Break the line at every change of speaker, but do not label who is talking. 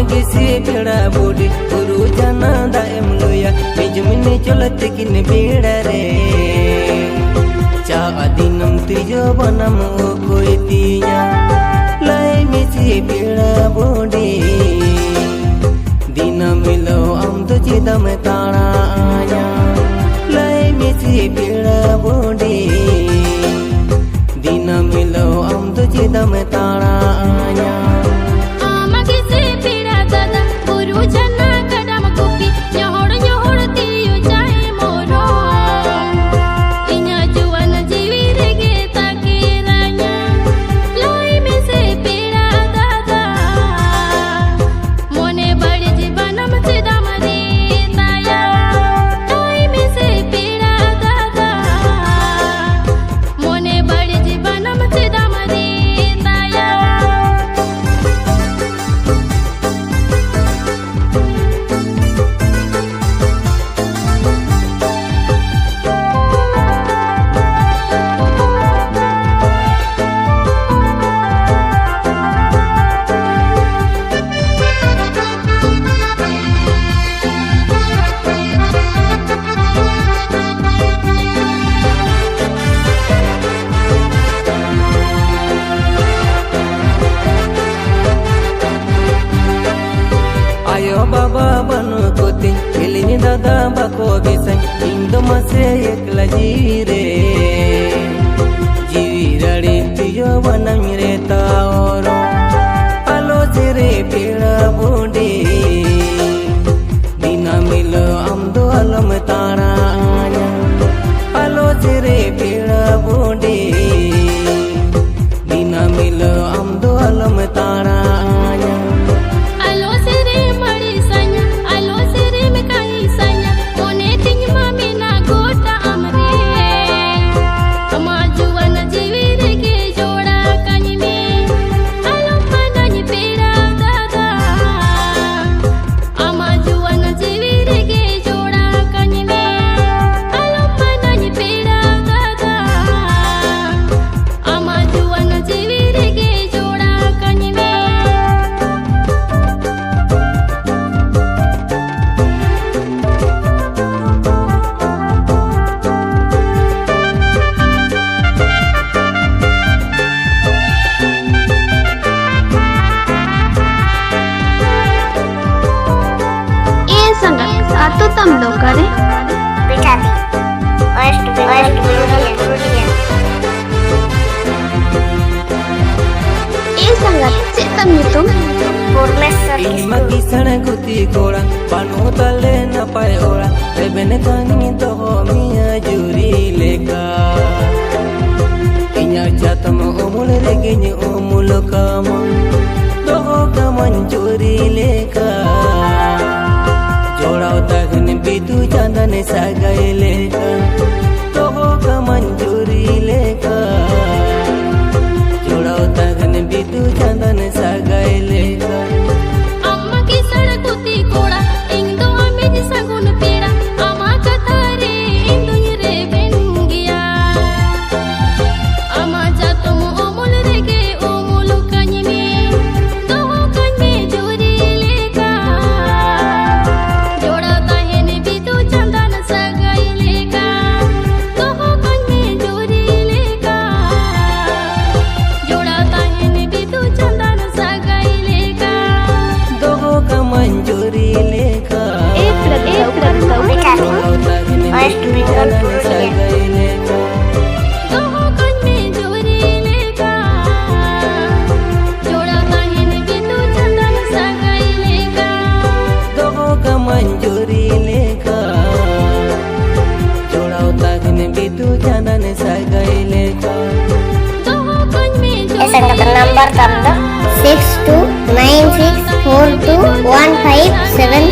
किसी बेड़ा बूढ़ी गुरु जाना दायम लोया मिजमिनी चलत किन बेड़ा रे चा दिनम तिजो बनम ओ कोई तिया लाई मिसी बेड़ा बूढ़ी दिन मिलो हम तो चिदम ताना आया लाई मिसी बेड़ा बूढ़ी दिन मिलो हम तो चिदम ताना आया बाबा बनो कोती खेलिनी दादा बको बिसंग इंदो मसे एकला जीरे जीवी रड़ी तियो बनम रे ताओरो आलो तेरे पेड़ा बूढ़ी दिना मिलो हम दो अलम तारा आया आलो तेरे पेड़ा बूढ़ी दिना मिलो हम दो अलम तारा आया
तो तुम लोग करें
बिठाती
ये संगत से तुम
Ima kisana guti kola panu tale na pae ora rebene kangi to miya juri leka inya chatam omul regenye omul kama to kaman juri leka jorao tagni bitu chandan sagai leka to kaman juri leka jorao tagni bitu chandan sagai leka
number 6296421575